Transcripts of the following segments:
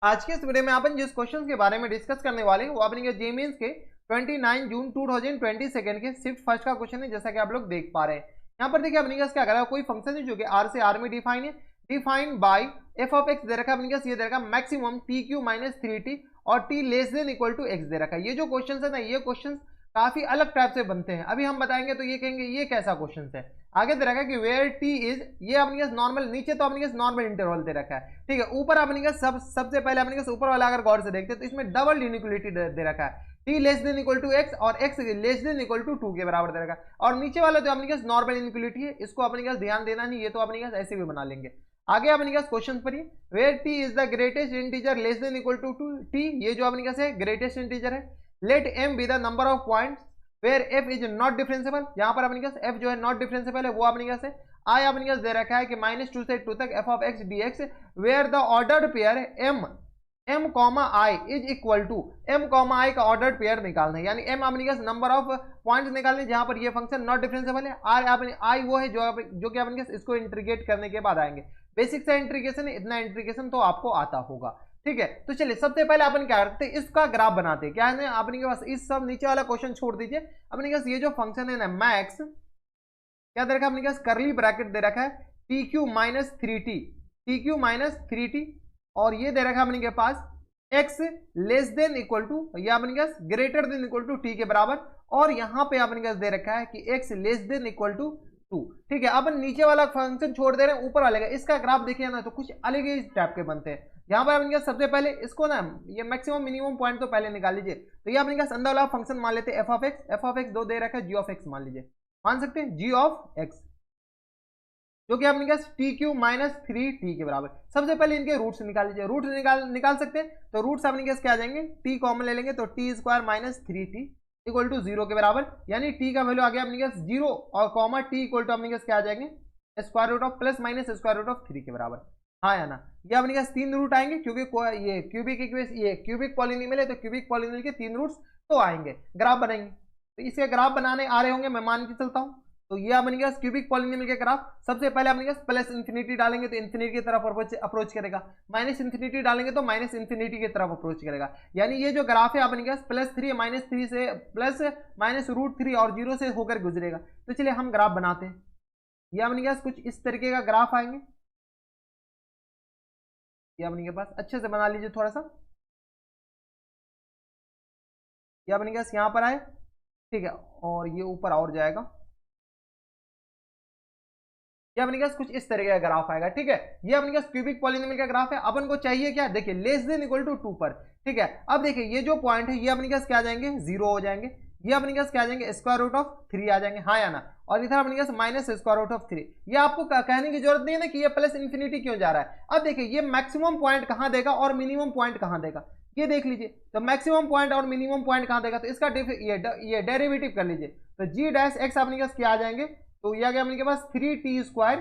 आज के इस वीडियो में अपन जिस क्वेश्चन के बारे में डिस्कस करने वाले हैं वो अपने जे मेंस के 29 जून 2022 के शिफ्ट फर्स्ट का क्वेश्चन है, जैसा कि आप लोग देख पा रहे हैं। यहाँ पर देखिए अपने क्या करा, कोई फंक्शन है जो कि आर से आर में डिफाइन है, defined by F of X दे रखा है अपने ये दे रखा maximum T Q minus 3t और T less than equal to X दे रखा है। ये जो क्वेश्चन है ना, ये क्वेश्चन काफी अलग टाइप से बनते हैं। अभी हम बताएंगे तो ये कहेंगे ये कैसा क्वेश्चन है। आगे दे रखा है कि वेयर टी इज, ये अपने नॉर्मल, नीचे तो अपने नॉर्मल इंटरवल दे रखा है, ठीक है। ऊपर अपने सबसे पहले अपने ऊपर वाला अगर गौर से देखते हैं तो इसमें डबल इनइक्वालिटी दे रखा है, T less than equal to X और X less than equal to 2 के बराबर दे रखा है। और नीचे वाला जो अपने नॉर्मल इनइक्वालिटी है, इसको अपने ध्यान देना नहीं, ये तो अपने ऐसे भी बना लेंगे। आगे अपने क्वेश्चन पर where t is the greatest integer less than equal to t, ये जो अपने ग्रेटेस्ट इंटीजर है। Let m be the number of points where f is not differentiable, यहाँ पर अपने एफ जो है नॉट डिफरेंशिएबल है, वो अपने से आई अपने दे रखा है कि -2 से 2 तक F of X D X where the ordered pair M comma I is equal to M comma I का ऑर्डर्ड पेयर निकालना है, यानी एम अपने नंबर ऑफ पॉइंट्स निकालने जहां पर ये फंक्शन नॉट डिफरेंशिएबल है। आर आई वो है जो कि अपने इसको इंटीग्रेट करने के बाद आएंगे। बेसिक सा इंटीग्रेशन, इतना इंटीग्रेशन तो आपको आता होगा, ठीक है। तो चलिए सबसे पहले अपन क्या करते हैं, इसका ग्राफ बनाते हैं। क्या है ना अपने के पास, इस सब नीचे वाला क्वेश्चन छोड़ दीजिए, अपने के पास ये जो फंक्शन है ना मैक्स, क्या दे रखा है अपने के पास, करली ब्रैकेट दे रखा है टी क्यू माइनस 3t और ये दे रखा है अपने के पास x less than equal to, या अपने के पास greater than equal to t के बराबर, और यहां पे अपने के पास दे रखा है कि x less than equal to 2, ठीक है। अपन नीचे वाला फंक्शन छोड़ दे रहे हैं, ऊपर वाले का इसका ग्राफ देखिए ना तो कुछ अलग ही टाइप के बनते हैं। यहाँ पर अपने सबसे पहले इसको ना ये मैक्सिमम मिनिमम पॉइंट तो पहले निकाल लीजिए। तो ये अपने अंदर वाला फंक्शन मान लेते हैं एफ ऑफ एक्स दो दे रखा है, जी ऑफ एक्स मान लीजिए, मान सकते हैं जी ऑफ एक्स, जो कि अपने पास टी क्यू माइनस 3t के बराबर। सबसे पहले इनके रूट्स निकाल लीजिए, रूट्स निकाल सकते हैं। तो रूट्स अपने पास क्या आ जाएंगे, टी कॉमन ले लेंगे तो t square minus 3t equal to 0 के बराबर, यानी टी का वैल्यू आ गया अपने पास 0 और कॉमा टी इक्वल टू अपने पास क्या आ जाएंगे, square root of plus minus square root of 3 के बराबर, हाँ या ना। ये अपने पास 3 रूट आएंगे क्योंकि ये क्यूबिक पॉलिनोमियल है, तो क्यूबिक पॉलिनोमियल के 3 रूट्स तो आएंगे। ग्राफ बनाएंगे, तो इसके ग्राफ बनाने आ रहे होंगे, मैं मान के चलता हूँ। तो ये अपने पास क्यूबिक पॉलिनोमियल के ग्राफ, सबसे पहले अपने पास प्लस इन्फिनिटी डालेंगे तो इन्फिनिटी की तरफ अप्रोच करेगा, माइनस इन्फिनिटी डालेंगे तो माइनस इन्फिनिटी की तरफ अप्रोच करेगा। यानी ये जो ग्राफ है अपने पास +3 -3 से प्लस माइनस √3 और 0 से होकर गुजरेगा। तो चलिए हम ग्राफ बनाते हैं। ये अपने पास कुछ इस तरीके का ग्राफ आएंगे, ये अपने पास अच्छे से बना लीजिए थोड़ा सा। ये अपने पास यहाँ पर आए, ठीक है, और ये ऊपर और जाएगा। ये अपने पास कुछ इस तरीके का ग्राफ आएगा, ठीक है। ये अपने पास क्यूबिक पॉलिनोमियल का ग्राफ है। अपन को चाहिए क्या, देखिए लेस देन इक्वल टू 2 पर, ठीक है। अब देखिए ये जो पॉइंट है ये अपने पास क्या आ जाएंगे, 0 हो जाएंगे। ये अपने पास क्या आ जाएंगे, स्क्वायर रूट ऑफ 3 आ जाएंगे, हाँ या ना। और इधर अपने पास माइनस स्क्वायर रूट ऑफ 3। ये आपको कहने की जरूरत नहीं है ना कि ये प्लस इन्फिनिटी क्यों जा रहा है। अब देखिए ये मैक्सिमम पॉइंट कहां देगा और मिनिमम पॉइंट कहां देगा, ये देख लीजिए। तो मैक्सिमम पॉइंट और मिनिमम पॉइंट कहां देगा, तो इसका ये डेरिवेटिव कर लीजिए। तो जी डैश एक्स अपने पास क्या आ जाएंगे, तो ये आ गया अपने पास 3t स्क्वायर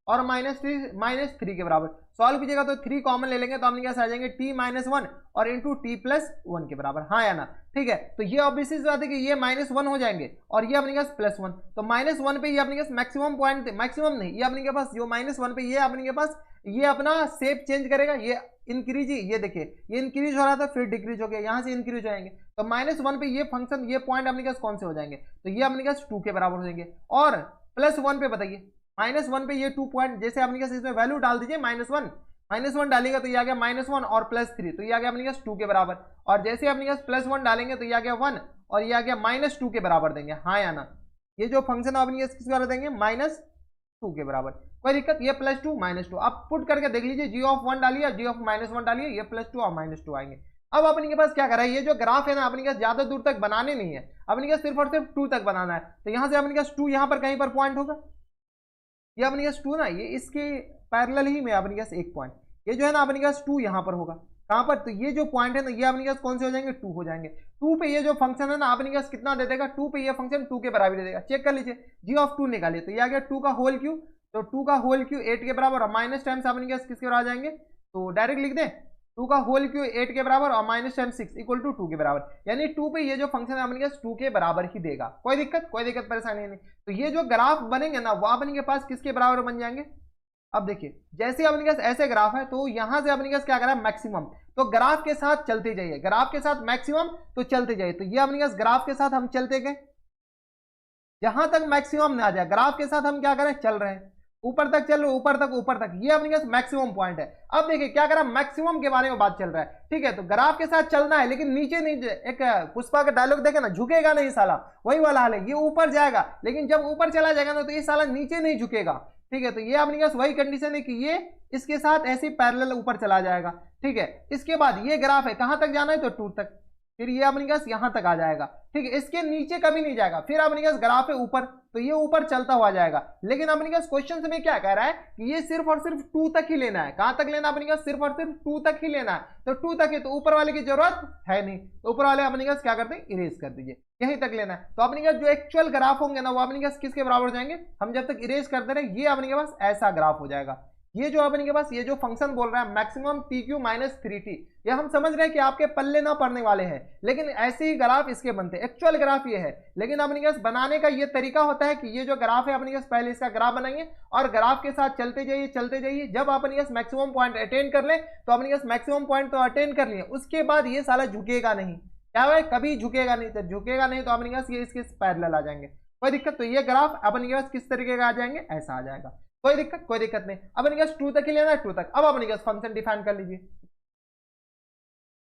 और -3 के बराबर। सॉल्व कीजिएगा तो 3 कॉमन ले लेंगे तो अपने पास आ जाएंगे t-1 और इंटू t+1 के बराबर, हाँ या ना, ठीक है। तो ये ऑब्वियसली बात है कि ये -1 हो जाएंगे और ये अपने पास +1। तो -1 पे ये अपने पास मैक्सिमम पॉइंट, मैक्सिमम नहीं, ये अपने के पास जो -1 पे ये अपने के पास ये अपना शेप चेंज करेगा, ये इंक्रीज, ये देखिए ये इंक्रीज हो रहा था फिर डिक्रीज हो गया, यहाँ से इंक्रीज हो जाएंगे। तो -1 पे ये फंक्शन, ये पॉइंट अपने पास कौन से हो जाएंगे, तो ये अपने पास 2 के बराबर हो जाएंगे। और +1 पे बताइए, -1 पे ये 2 पॉइंट, जैसे अपने पास इसमें वैल्यू डाल दीजिए -1 डालेगा तो ये आ गया -1 और +3, तो ये आ गया अपने पास 2 के बराबर। और जैसे अपने पास +1 डालेंगे तो ये आ गया 1 और ये आ गया -2 के बराबर देंगे, हाँ या ना। ये जो फंक्शन है अपने किसके बराबर देंगे, -2 के बराबर। कोई दिक्कत, ये +2 -2 आप पुट करके देख लीजिए, जी ऑफ 1 डालिए, जी ऑफ -1 डालिए, ये +2 और -2 आएंगे। अब अपने के पास क्या करा है, ये जो ग्राफ है ना अपने पास ज्यादा दूर तक बनाने नहीं है, अपने पास सिर्फ और सिर्फ 2 तक बनाना है। तो यहाँ से अपने पास 2 यहाँ पर कहीं पर पॉइंट होगा, ये अपने पास 2 ना, ये इसके पैरेलल ही में अपने पास एक पॉइंट, ये जो है ना अपने पास 2 यहाँ पर होगा, कहाँ पर, तो ये जो पॉइंट है ना ये अपने पास कौन से हो जाएंगे, 2 हो जाएंगे। 2 पे ये जो फंक्शन है ना अपने पास कितना दे देगा, 2 पे ये फंक्शन 2 के बराबर दे देगा। चेक कर लीजिए, जी ऑफ 2 निकालिए, तो ये आ गया 2 का होल क्यू, तो 2 का होल क्यू 8 के बराबर और माइनस टाइम्स अपने पास किसके बराबर आ जाएंगे, तो डायरेक्ट लिख दें 2 का होल क्यू 8 के बराबर और माइनस टाइम्स 6 इक्वल टू 2 के बराबर, यानी 2 पे ये जो फंक्शन है अपने पास 2 के बराबर ही देगा। कोई दिक्कत परेशानी नहीं। तो ये जो ग्राफ बनेंगे ना वो अपने के पास किसके बराबर बन जाएंगे, अब देखिए जैसे अपने पास ऐसे ग्राफ है तो यहां से अपने पास क्या करा मैक्सिमम, तो ग्राफ के साथ चलते जाइए, ग्राफ के साथ मैक्सिमम तो चलते जाइए। तो ये अपने पास ग्राफ के साथ हम चलते गए, जहां तक मैक्सिमम ना आ जाए ग्राफ के साथ हम क्या करें चल रहे हैं, ऊपर तक चल रहे, ऊपर तक ऊपर तक, ये अपने पास मैक्सिमम पॉइंट है। अब देखिए क्या करा मैक्सिमम के बारे में बात चल रहा है, ठीक है। तो ग्राफ के साथ चलना है लेकिन नीचे नहीं, एक पुष्पा का डायलॉग देखे ना, झुकेगा नहीं साला, वही वाला हाल है। ये ऊपर जाएगा लेकिन जब ऊपर चला जाएगा ना तो ये साला नीचे नहीं झुकेगा, ठीक है। तो ये अपने पास वही कंडीशन है कि ये इसके साथ ऐसे पैरेलल ऊपर चला जाएगा, ठीक है। इसके बाद ये ग्राफ है कहां तक जाना है तो 2 तक, फिर ये अपने पास यहां तक आ जाएगा, ठीक है। इसके नीचे कभी नहीं जाएगा, फिर अपने पास ग्राफ है ऊपर तो ये ऊपर चलता हुआ जाएगा। लेकिन अपने पास क्वेश्चन में क्या कह रहा है कि ये सिर्फ और सिर्फ 2 तक ही लेना है। कहां तक लेना है अपने पास, सिर्फ और सिर्फ 2 तक ही लेना है। तो 2 तक है तो ऊपर वाले की जरूरत है नहीं, तो ऊपर वाले अपने पास क्या करते हैं इरेज कर दीजिए, यहीं तक लेना है। तो अपने पास जो एक्चुअल ग्राफ होंगे ना वो अपने पास किसके बराबर हो जाएंगे, हम जब तक इरेज करते रहे ये अपने पास ऐसा ग्राफ हो जाएगा। ये जो अपने के पास ये जो फंक्शन बोल रहा है मैक्सिमम PQ माइनस 3T, ये हम समझ रहे हैं कि आपके पल्ले ना पड़ने वाले हैं, लेकिन ऐसे ही ग्राफ इसके बनते हैं। एक्चुअल ग्राफ ये है, लेकिन अपने पास बनाने का ये तरीका होता है कि ये जो ग्राफ है अपने पास पहले इसका ग्राफ बनाइए और ग्राफ के साथ चलते जाइए चलते जाइए। जब अपने पास मैक्सिमम पॉइंट अटेन कर ले तो अपने पास मैक्सिमम पॉइंट तो अटेन कर लिए, उसके बाद ये साला झुकेगा नहीं, क्या है कभी झुकेगा नहीं। तो झुकेगा नहीं तो अपने पास ये इसके पैरेलल आ जाएंगे, कोई दिक्कत। तो ये ग्राफ अपने पास किस तरीके का आ जाएंगे, ऐसा आ जाएगा, कोई दिक्कत नहीं। अब अपने पास 2 तक ही लेना है, 2 तक। अब अपने पास फंक्शन डिफाइन कर लीजिए,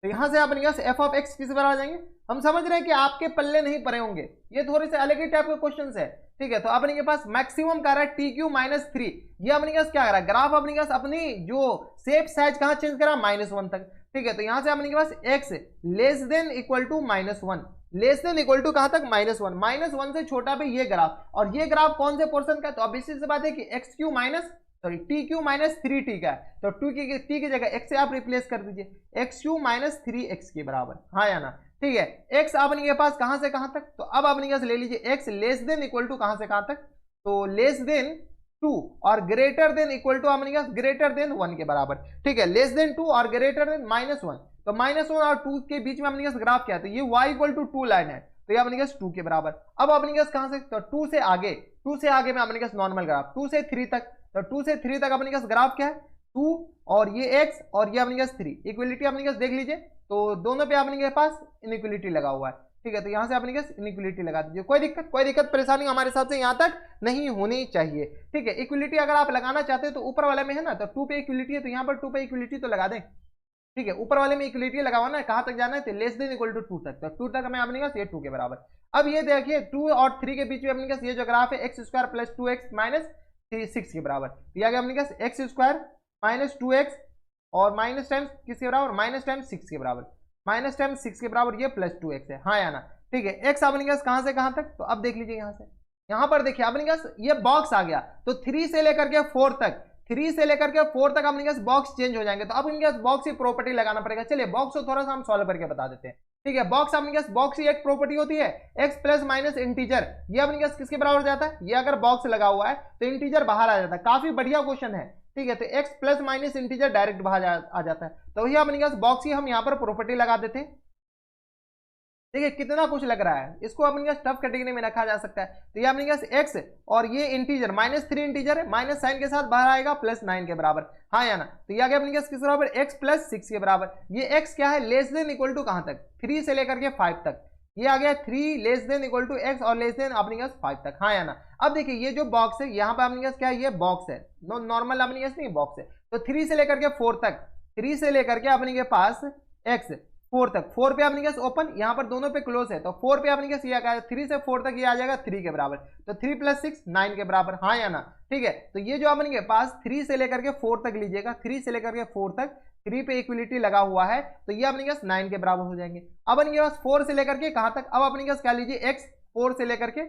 तो यहां से अपने पास f ऑफ x किस बार आ जाएंगे। हम समझ रहे हैं कि आपके पल्ले नहीं पड़े होंगे, ये थोड़े से अलग ही टाइप के क्वेश्चन है, ठीक है। तो अपने के पास मैक्सिमम कह रहा है TQ माइनस 3, ये अपने पास क्या कर रहा है ग्राफ अपने पास अपनी जो शेप साइज कहां चेंज करा -1 तक, ठीक है। तो यहां से अपने के पास x less than equal to -1, less than equal to कहां तक -1 से छोटा पे ये ग्राफ, और ये ग्राफ कौन से पोर्शन का है, तो अब इसी से बात है कि xq minus TQ minus 3T का है, तो t की जगह x से आप रिप्लेस कर दीजिए, xq माइनस 3x के बराबर, हाँ या ना, ठीक है। x अपने के पास कहां से कहां तक, तो अब अपने पास ले लीजिए x less than equal to कहां से कहां तक, तो लेस देन 2 और ग्रेटर देन इक्वल टू अपने पास ग्रेटर देन 1 के बराबर, ठीक है। लेस देन 2 और ग्रेटर देन -1, तो -1 और 2 के बीच में अपने पास ग्राफ क्या है, तो ये y इक्वल टू 2 लाइन है, तो ये अपने पास 2 के बराबर। अब अपने पास कहां से, तो 2 से आगे में अपने पास नॉर्मल ग्राफ 2 से 3 तक, तो 2 से 3 तक अपने पास ग्राफ क्या है 2 और ये x और ये अपने पास 3, इक्वलिटी अपने पास देख लीजिए, तो दोनों पे अपने के पास इनइक्वलिटी लगा हुआ है, ठीक है। तो यहां से अपने पास इनइक्वलिटी लगा दीजिए, कोई दिक्कत परेशानी हमारे हिसाब से यहां तक नहीं होनी चाहिए, ठीक है। इक्वलिटी अगर आप लगाना चाहते हैं तो ऊपर वाले में है ना, तो 2 पे इक्वलिटी है तो यहां पर 2 पे इक्वलिटी तो लगा दें, ठीक है। ऊपर वाले में इक्वलिटी लगाना है, कहां तक जाना है, तो लेस देन इक्वल टू 2 तक, तो 2 तक हमें अपने पास ये 2 के बराबर। अब ये देखिए 2 और 3 के बीच में अपने पास ये जो ग्राफ है x² प्लस 2x माइनस 6 के बराबर, तो ये आ गया अपने पास x² माइनस 2x और माइनस टाइम्स किसके बराबर, माइनस टाइम्स 6 के बराबर, माइनस टाइम्स 6 के बराबर, ये प्लस 2x है, हाँ या ना, ठीक है। x अपने पास कहां से कहां तक, तो अब देख लीजिए यहां से, यहां पर देखिए अपने पास ये बॉक्स आ गया, तो 3 से लेकर के 4 तक, 3 से लेकर के 4 तक अपने पास बॉक्स चेंज हो जाएंगे, तो अब इनके पास बॉक्स की प्रॉपर्टी लगाना पड़ेगा। चलिए बॉक्स को थोड़ा सा हम सॉल्व करके बता देते हैं, ठीक है। बॉक्स अपने पास बॉक्स की एक प्रॉपर्टी होती है x प्लस माइनस इंटीजर, ये अपने पास किसके बराबर हो जाता है, ये अगर बॉक्स लगा हुआ है तो इंटीजर बाहर आ जाता है, काफी बढ़िया क्वेश्चन है, ठीक है। तो x plus minus integer direct बाहर आ जाता है, तो वही अपने पास बॉक्स की हम यहाँ पर प्रॉपर्टी लगा देते हैं। देखिए कितना कुछ लग रहा है, इसको अपने पास टफ कैटेगरी में रखा जा सकता है। तो ये अपने पास x और ये इंटीजर -3 इंटीजर है, माइनस साइन के साथ बाहर आएगा +9 के बराबर, हाँ या ना। तो ये आ गया अपने पास किस बराबर, x प्लस 6 के बराबर। ये x क्या है, लेस देन इक्वल टू कहां तक, 3 से लेकर के 5 तक, ये आ गया 3 less than equal to x और लेस देन अपने पास 5 तक, हाँ या ना। अब देखिए ये जो बॉक्स है यहाँ पे अपने पास क्या है, ये बॉक्स है, नॉर्मल अपने पास नहीं बॉक्स है, तो 3 से लेकर के 4 तक, 3 से लेकर के अपने के पास x 4 तक, 4 पे अपने पास ओपन, यहाँ पर दोनों पे क्लोज है, तो 4 पे अपने पास ये आ गया 3 से 4 तक, ये आ जाएगा 3 के बराबर, तो 3 प्लस 6 9 के बराबर, हाँ या ना, ठीक है। तो ये जो अपने के पास 3 से लेकर के 4 तक लीजिएगा, 3 से लेकर के 4 तक 3 पे इक्वलिटी लगा हुआ है, तो ये अपने पास 9 के बराबर हो जाएंगे। अब अपने पास 4 से लेकर के कहां तक, अब अपने पास क्या लीजिए x 4 से लेकर के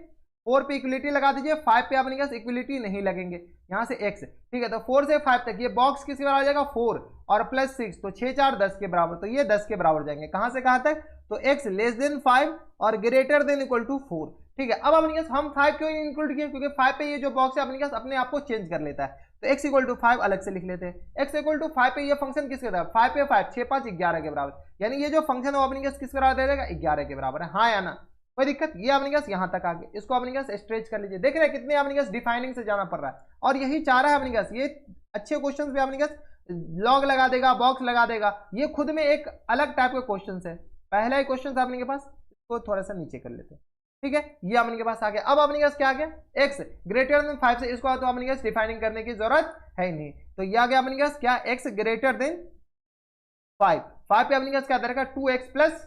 4 पे इक्वलिटी लगा दीजिए, 5 पे अपने पास इक्वलिटी नहीं लगेंगे, यहाँ से x, ठीक है। तो 4 से 5 तक ये बॉक्स किसके बराबर आ जाएगा 4 और प्लस 6, तो 6 4 10 के बराबर, तो ये 10 के बराबर जाएंगे, कहां से कहां तक, तो x लेस देन 5 और ग्रेटर देन इक्वल टू 4, ठीक है। अब अपने पास हम 5 क्यों इंक्लूड किए, क्योंकि 5 पे ये जो बॉक्स है अपने पास अपने आप को चेंज कर लेता है, तो x इक्वल टू 5 अलग से लिख लेते हैं। x इक्वल टू 5 पे ये फंक्शन किसके बराबर, 5 पे 5 6 5 11 के बराबर, यानी ये जो फंक्शन है वो अपने पास किसके बराबर दे देगा 11 के बराबर है, हाँ या ना, कोई दिक्कत। ये अपने पास यहाँ तक आ गए, इसको अपने पास स्ट्रेच कर लीजिए, देख रहे हैं कितने अपने पास डिफाइनिंग से जाना पड़ रहा है, और यही चाह रहा है अपने पास, ये अच्छे क्वेश्चन पे अपने लॉग लगा देगा, बॉक्स लगा देगा, ये खुद में एक अलग टाइप के क्वेश्चन है। पहला ही क्वेश्चन था अपने के पास, इसको थोड़ा सा नीचे कर लेते हैं, ठीक है। ये अपने के पास आ गया। अब अपने पास क्या आ गया, x ग्रेटर देन 5 से, इसको तो अपने पास डिफाइनिंग करने की जरूरत है ही नहीं। तो ये आ गया अपने पास क्या, x ग्रेटर देन 5 पे अपने पास क्या रहेगा 2x प्लस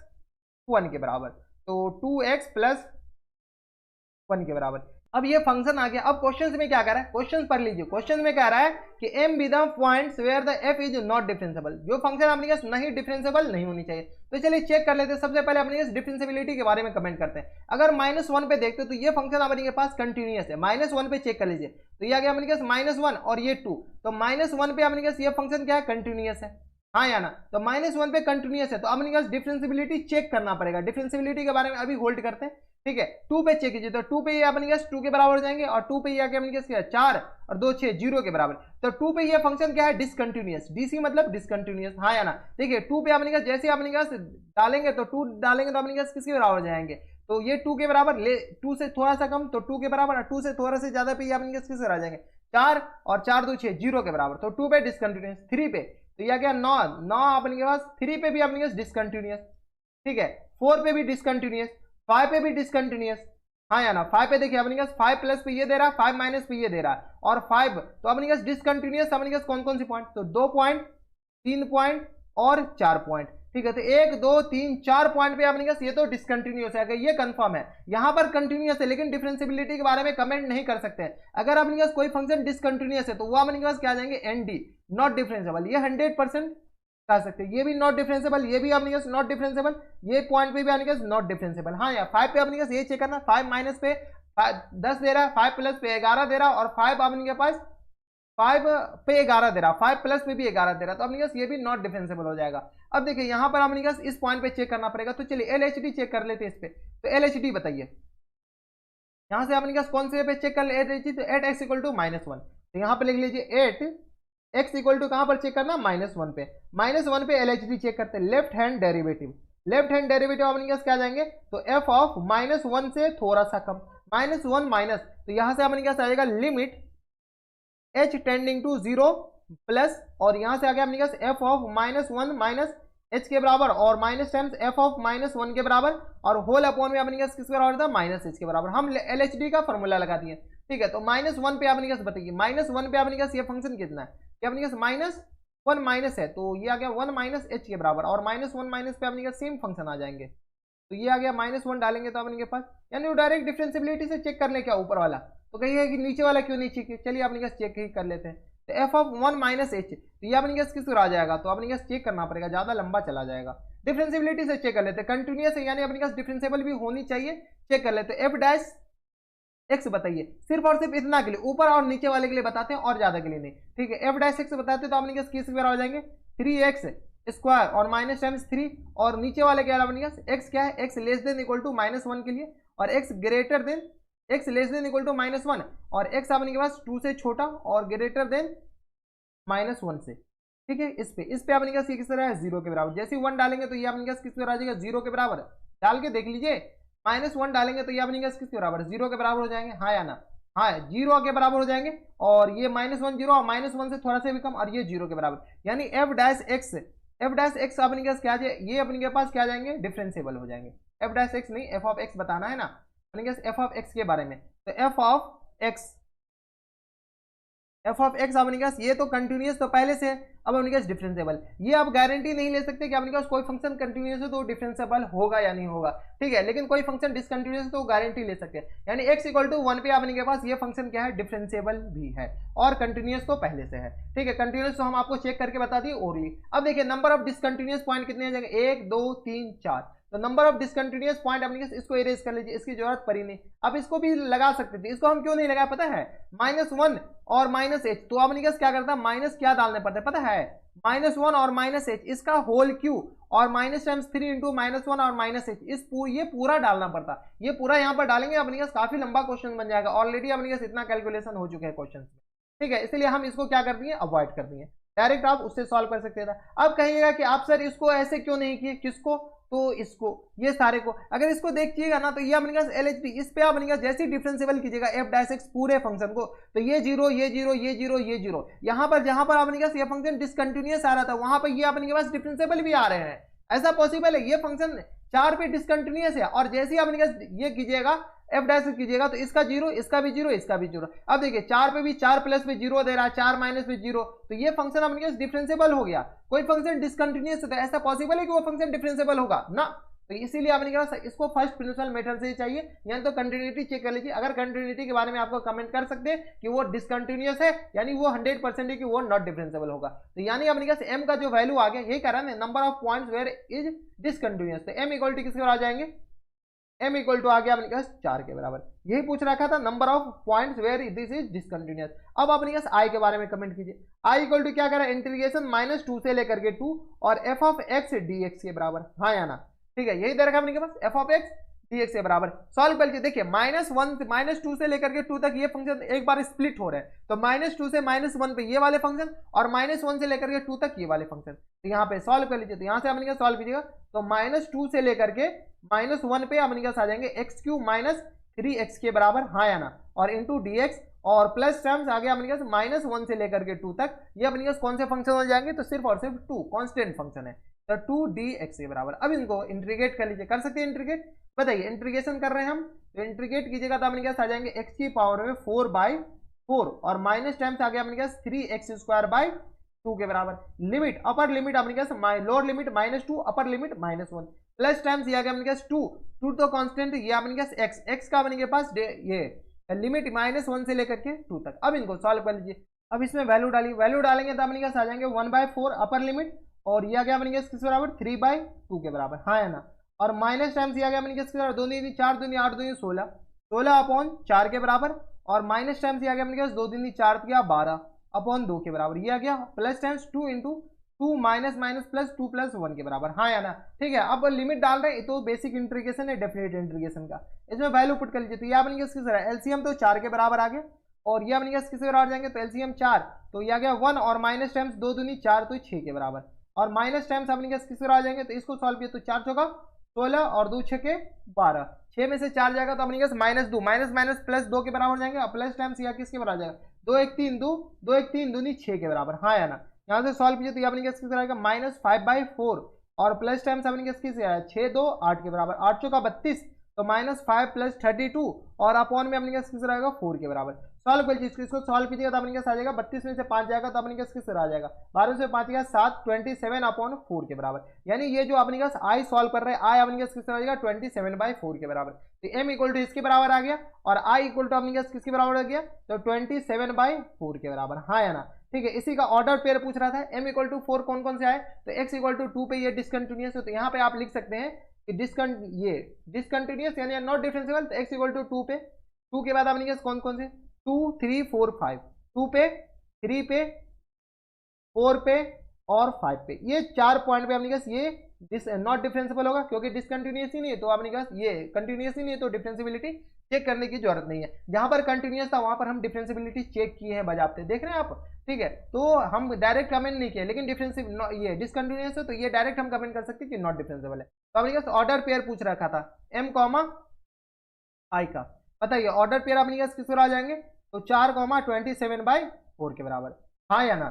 1 के बराबर, तो 2x प्लस 1 के बराबर। अब ये फंक्शन आ गया। अब क्वेश्चन में क्या कह रहा है, क्वेश्चन पढ़ लीजिए। क्वेश्चन में कह रहा है कि m be the points where the f is not differentiable, जो फंक्शन अपने पास नहीं डिफरेंशिएबल नहीं होनी चाहिए। तो चलिए चेक कर लेते हैं। सबसे पहले अपने पास डिफरेंशिएबिलिटी के बारे में कमेंट करते हैं। अगर -1 पे देखते तो ये फंक्शन अपने के पास कंटिन्यूअस है, -1 पे चेक कर लीजिए, तो ये आ गया अपने पास -1 और ये 2, तो -1 पे अपने पास ये फंक्शन क्या है, कंटिन्यूअस है, हाँ या ना। तो -1 पे कंटिन्यूअस है, तो अपने पास डिफरेंशिएबिलिटी चेक करना पड़ेगा। डिफरेंशिएबिलिटी के बारे में अभी होल्ड करते हैं, ठीक है। 2 पे चेक कीजिए, तो 2 पे ये अपने पास 2 के बराबर हो जाएंगे, और 2 पे ये आके अपने पास क्या है 4 और 2 6 0 के बराबर। तो 2 पे ये फंक्शन क्या है, डिसकंटिन्यूअस, डीसी मतलब डिसकंटिन्यूअस, हाँ या ना। देखिए 2 पे अपने पास जैसे अपने पास डालेंगे तो 2 डालेंगे तो अपने पास किसके बराबर हो जाएंगे, तो ये 2 के बराबर, ले 2 से थोड़ा सा कम तो 2 के बराबर, और 2 से थोड़ा से ज्यादा पे ये अपने पास किसके आ जाएंगे 4 और 4 2 6 0 के बराबर। तो 2 पे डिसकंटिन्यूअस, 3 पे तो यह क्या 9 अपने के पास, 3 पे भी अपने पास डिसकंटिन्यूअस, ठीक है। 4 पे भी डिसकंटिन्यूअस, 5 पे भी डिसकंटिन्यूअस, हाँ या ना। 5 पे देखिए अपने पास 5 प्लस पे ये दे रहा है, 5 माइनस पे ये दे रहा है, और 5 तो अपने पास डिसकंटिन्यूअस अपने पास कौन कौन सी पॉइंट, तो 2 पॉइंट, 3 पॉइंट और 4 पॉइंट, ठीक है। तो 1 2 3 4 पॉइंट पे अपने पास ये तो डिसकंटिन्यूअस है, ये कंफर्म है। यहाँ पर कंटिन्यूअस है, लेकिन डिफरेंशिएबिलिटी के बारे में कमेंट नहीं कर सकते हैं। अगर अपने पास कोई फंक्शन डिसकंटिन्यूअस है तो वो अपने पास क्या आ जाएंगे एनडी, नॉट डिफरेंशिएबल, ये 100% कह सकते हैं। ये भी नॉट डिफरेंशिएबल, ये भी अपने पास नॉट डिफरेंशिएबल, ये पॉइंट पे भी अपने पास नॉट डिफरेंशिएबल, हाँ यार। 5 पे अपने पास ये चेक करना, 5 माइनस पे 10 दे रहा है, 5 प्लस पे 11 दे रहा है, और 5 अपने के पास 5 पे 11 दे रहा है, 5 प्लस पे भी 11 दे रहा है, तो अपने पास ये भी नॉट डिफरेंशिएबल हो जाएगा। अब देखिए यहाँ पर अपने पास इस पॉइंट पे चेक करना पड़ेगा, तो चलिए एलएचडी चेक कर लेते हैं इस पे। तो एलएचडी बताइए, यहाँ से अपने पास कौन से पे चेक कर ले एलएचडी, तो 8x इक्वल टू -1, तो यहाँ पे लिख लीजिए 8x इक्वल टू कहाँ पर चेक करना, -1 पे। -1 पे एलएचडी चेक करते हैं, left hand derivative, left hand derivative अपने पास क्या जाएंगे, तो f ऑफ -1 से थोड़ा सा कम, -1 माइनस, तो यहाँ से अपने पास आएगा लिमिट h टेंडिंग टू 0 प्लस, और यहाँ से आ गया अपने पास f ऑफ -1 माइनस h के बराबर, और माइनस टाइम्स f ऑफ -1 के बराबर, और होल अपॉन में अपने पास किसके बराबर था, -h के बराबर। हम एलएचडी का फॉर्मूला लगा दिए, ठीक है। तो -1 पे अपने पास बताइए, -1 पे अपने पास ये फंक्शन कितना है, ये अपने पास -1 माइनस है, तो ये आ गया 1 माइनस h के बराबर, और -1 माइनस पे अपने पास सेम फंक्शन आ जाएंगे, तो ये आ गया -1 डालेंगे तो अपने के पास, यानी वो डायरेक्ट डिफरेंशिएबिलिटी से चेक कर ले क्या ऊपर वाला, तो कहिए कि नीचे वाला क्यों नहीं चेक, चलिए अपने पास चेक ही कर लेते हैं। तो f ऑफ 1 माइनस h, तो ये अपने पास किस तरह आ जाएगा, तो अपने पास चेक करना पड़ेगा, ज्यादा लंबा चला जाएगा। डिफरेंशिएबिलिटी से चेक कर लेते हैं, कंटिन्यूअस है यानी अपने पास डिफरेंशिएबल भी होनी चाहिए, चेक कर लेते हैं। f डैश x बताइए, सिर्फ और सिर्फ इतना के लिए, ऊपर और नीचे वाले के लिए बताते हैं और ज्यादा के लिए नहीं, ठीक है। f डैश x बताते हैं तो अपने पास किस बराबर हो जाएंगे 3x स्क्वायर और माइनस टाइम्स 3, और नीचे वाले क्या अपने पास x क्या है, x less than equal to -1 के लिए, और x greater than, x less than equal to -1, और x अपने के पास 2 से छोटा और ग्रेटर देन -1 से, ठीक है। इस पे अपने पास ये किस तरह है 0 के बराबर, जैसे 1 डालेंगे तो ये अपने पास किस तरह आ जाएगा 0 के बराबर, डाल के देख लीजिए। -1 डालेंगे तो ये अपने पास किसके बराबर 0 के बराबर हो जाएंगे, हाँ या ना, हाँ 0 के बराबर हो जाएंगे, और ये -1 0 और -1 से थोड़ा सा भी कम, और ये 0 के बराबर, यानी f डैश x अपने पास क्या जाए, ये अपने के पास क्या जाएंगे डिफरेंशिएबल हो जाएंगे। f डैश x नहीं, f ऑफ x बताना है ना अपने पास, f ऑफ x के बारे में, तो f ऑफ x अपने पास ये तो कंटिन्यूअस तो पहले से है, अब अपने पास डिफरेंशिएबल, ये आप गारंटी नहीं ले सकते कि अपने पास कोई फंक्शन कंटिन्यूअस है तो डिफरेंशिएबल होगा या नहीं होगा, ठीक है। लेकिन कोई फंक्शन डिसकंटिन्यूअस है तो गारंटी ले सकते हैं, यानी x इक्वल टू 1 पे अपने के पास ये फंक्शन क्या है डिफरेंशिएबल भी है, और कंटिन्यूअस तो पहले से है, ठीक है। कंटिन्यूअस तो हम आपको चेक करके बता दिए ओरली। अब देखिए नंबर ऑफ डिसकंटिन्यूअस पॉइंट कितने आ जाएंगे, 1 2 3 4, तो नंबर ऑफ डिसकंटिन्यूअस पॉइंट अपने इसको इरेज कर लीजिए, इसकी जरूरत पड़ी नहीं। अब इसको भी लगा सकते थे, इसको हम क्यों नहीं लगाया पता है, -1 और -h, तो अपने क्या करता है माइनस क्या डालने पड़ते पता है, -1 और -h, इसका होल क्यू, और माइनस टाइम्स 3 इंटू -1 और -h, ये पूरा डालना पड़ता, ये पूरा यहाँ पर डालेंगे अपने काफी लंबा क्वेश्चन बन जाएगा, ऑलरेडी अपने इतना कैलकुलेशन हो चुके हैं क्वेश्चन में, ठीक है। इसलिए हम इसको क्या कर दिए अवॉइड कर दिए, डायरेक्ट आप उससे सॉल्व कर सकते थे। अब कहिएगा कि आप सर इसको ऐसे क्यों नहीं किए, किसको, तो इसको, ये सारे को अगर इसको देखिएगा ना तो ये अपने पास LHP, इस पे आप अपने पास जैसे डिफरेंशिएबल कीजिएगा f' पूरे फंक्शन को, तो ये जीरो ये जीरो ये जीरो ये जीरो, यहाँ पर जहां पर अपने पास ये फंक्शन डिसकंटिन्यूअस आ रहा था वहां पर ये अपने पास डिफरेंशिएबल भी आ रहे हैं। ऐसा पॉसिबल है, ये फंक्शन 4 पे डिसकंटिन्यूअस है, और जैसे ही अपने पास ये कीजिएगा f' कीजिएगा तो इसका जीरो, इसका भी जीरो, इसका भी जीरो। अब देखिए 4 पे भी 4 प्लस पे जीरो दे रहा है, 4 माइनस पे जीरो, तो ये फंक्शन अपने पास डिफरेंशिएबल हो गया। कोई फंक्शन डिसकंटिन्यूअस है तो ऐसा पॉसिबल है कि वो फंक्शन डिफरेंशिएबल होगा ना, तो इसीलिए आपने कहा इसको फर्स्ट प्रिंसिपल मेथड से ही चाहिए, यानी तो कंटिन्यूटी चेक कर लीजिए। अगर कंटिन्यूटी के बारे में आपको कमेंट कर सकते हैं कि वो डिसकंटिन्यूअस है, यानी वो 100% है कि वो नॉट डिफरेंशिएबल होगा, तो यानी अपने पास m का जो वैल्यू आ गया, यही कह रहा है number of points where is discontinuous, तो m इक्वल टू किसके बराबर आ जाएंगे, m इक्वल टू आ गया अपने पास 4 के बराबर। यही पूछ रखा था number of points where this is discontinuous. अब अपने पास i के बारे में कमेंट कीजिए, i इक्वल टू क्या कह रहा है, इंटीग्रेशन -2 से लेकर के 2 और f ऑफ x dx के बराबर, हाँ या ना, ठीक है, यही दे रखा अपने के पास f ऑफ x dx के बराबर। सॉल्व कर लीजिए, देखिए -2 से लेकर के 2 तक ये फंक्शन एक बार स्प्लिट हो रहे हैं, तो -2 से -1 पे ये वाले फंक्शन और -1 से लेकर के 2 तक ये वाले फंक्शन, तो यहाँ पे सॉल्व कर लीजिए, तो यहाँ से अपने सॉल्व कीजिएगा तो -2 से लेकर के -1 पे अपने पास आ जाएंगे x³ -3x के बराबर, हाँ या ना, और इंटू dx, और प्लस टर्म्स आ गया अपने पास -1 से लेकर के 2 तक, ये अपने पास कौन से फंक्शन हो जाएंगे, तो सिर्फ और सिर्फ 2 कांस्टेंट फंक्शन है, तो 2dx के बराबर। अब इनको इंटीग्रेट कर लीजिए, कर सकते हैं इंटीग्रेट, बताइए इंटीग्रेशन कर रहे हैं हम, तो इंटीग्रेट कीजिएगा तो अपने पास आ जाएंगे x की पावर में 4/4 और माइनस टाइम्स आ गया अपने पास 3x² 2 के बराबर। लिमिट, अपर लिमिट अपने पास, lower limit -2, upper limit -1, plus times ये आ गया अपने पास 2 तो कांस्टेंट, ये अपने पास x का अपने पास ये लिमिट -1 से लेकर के 2 तक। अब इनको सॉल्व कर लीजिए, अब इसमें वैल्यू डालिए, वैल्यू डालेंगे तो अपने पास आ जाएंगे 1/4 अपर लिमिट, और ये आ गया अपने किसके बराबर 3/2 के बराबर, हाँ है ना, और माइनस टाइम्स ये आ गया अपने किसके बराबर 2 दूनी 4 दूनी 8 दूनी 16, 16/4 के बराबर, और माइनस टाइम्स ये आ गया अपने पास 2 दूनी 4 12/2 के बराबर, ये आ गया plus times 2 into 2 minus minus plus 2 + 1 के बराबर, हाँ या ना, ठीक है। अब लिमिट डाल रहे हैं, तो बेसिक इंटीग्रेशन है डेफिनेट इंटीग्रेशन का, इसमें वैल्यू पुट कर लीजिए, तो ये अपने किसके बराबर एलसीएम तो 4 के बराबर आ गया, और ये अपने किसके बराबर जाएंगे, तो एलसीएम 4, तो ये आ गया 1, और माइनस टाइम्स 2 दूनी 4 तो 6 के बराबर, और माइनस टाइम्स अपने किसके बराबर आ जाएंगे, तो इसको सॉल्व किया तो 4 चौका 16 और 2 6 के 12, 6 में से 4 जाएगा तो अपने पास -2 माइनस माइनस प्लस 2 के बराबर हो जाएंगे, और प्लस टाइम्स या किसके बराबर आ जाएगा 2 1 3 2 1 3 दूनी 6 के बराबर, हाँ या ना। यहाँ से सॉल्व कीजिए तो ये अपने किसके आएगा -5/4, और प्लस टाइम्स अपने किसके आया 6 2 8 के बराबर, 8 चौका 32, तो -5 + 32, और अपॉन में अपने किसके आएगा 4 के बराबर। सॉल्व कर लीजिए, इसको सॉल्व कीजिएगा तो अपने क्या आ जाएगा 32 में से 5 जाएगा तो अपने किसके आ जाएगा 12 से 5 का 7 27/4 के बराबर, यानी ये जो अपने पास आई सॉल्व कर रहे हैं आई अपने किसके आ जाएगा 27/4 के बराबर, तो m इक्वल टू इसके बराबर आ गया, और i इक्वल टू अपने किसके बराबर आ गया, तो 27/4 के बराबर, हाँ या ना, ठीक है। इसी का ऑर्डर पेयर पूछ रहा था, m इक्वल टू 4 कौन कौन से आए, तो x इक्वल टू 2 पे ये डिसकंटिन्यूअस है, तो यहाँ पे आप लिख सकते हैं कि डिसकंटिन्यूअस यानी नॉट डिफरेंशिएबल, तो x इक्वल टू 2 पे, 2 के बाद अपने कौन कौन से 2 3 4 5, 2 पे 3 पे 4 पे और 5 पे, ये 4 पॉइंट पे अपने पास ये नॉट डिफरेंशिएबल होगा, क्योंकि डिसकंटिन्यूअस ही नहीं है तो अपने पास ये कंटिन्यूअस ही नहीं है, तो डिफरेंशिएबिलिटी चेक करने की जरूरत नहीं है। जहां पर कंटिन्यूअस था वहां पर हम डिफरेंशिएबिलिटी चेक किए हैं बजाते, देख रहे हैं आप, ठीक है, तो हम डायरेक्ट कमेंट नहीं किए, लेकिन डिफरेंशिएबल ये डिसकंटिन्यूअस है तो ये डायरेक्ट हम कमेंट कर सकते हैं कि नॉट डिफरेंशिएबल है। तो अपने पास ऑर्डर पेयर पूछ रखा था m, i का, बताइए ऑर्डर पेयर अपने पास किस आ जाएंगे, तो 4, 27/4 के बराबर, हाँ या ना।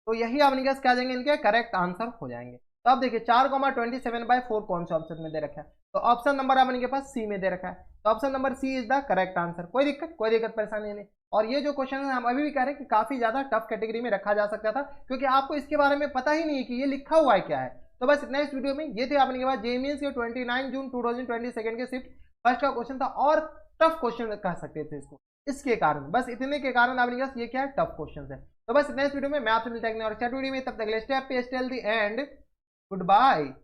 तो यही अपने पास क्या जाएंगे, इनके करेक्ट आंसर हो जाएंगे। तो अब देखिए 4, 27/4 कौन से ऑप्शन में दे रखा है, तो ऑप्शन नंबर अपने के पास सी में दे रखा है, तो option number C is the correct answer. कोई दिक्कत परेशानी नहीं। और ये जो क्वेश्चन है हम अभी भी कह रहे हैं कि काफी ज्यादा टफ कैटेगरी में रखा जा सकता था, क्योंकि आपको इसके बारे में पता ही नहीं है कि ये लिखा हुआ है क्या है। तो बस इतना इस वीडियो में, ये थे अपने के पास जेईई मेंस के 29 जून 2022 के शिफ्ट फर्स्ट का क्वेश्चन था, और टफ क्वेश्चन कह सकते थे इसको, इसके कारण, बस इतने के कारण अपने पास ये क्या है, टफ क्वेश्चन है। तो बस इतना इस वीडियो में, मैं आपसे मिलता है और चैट वीडियो में, तब तक stay happy, stay healthy and good bye.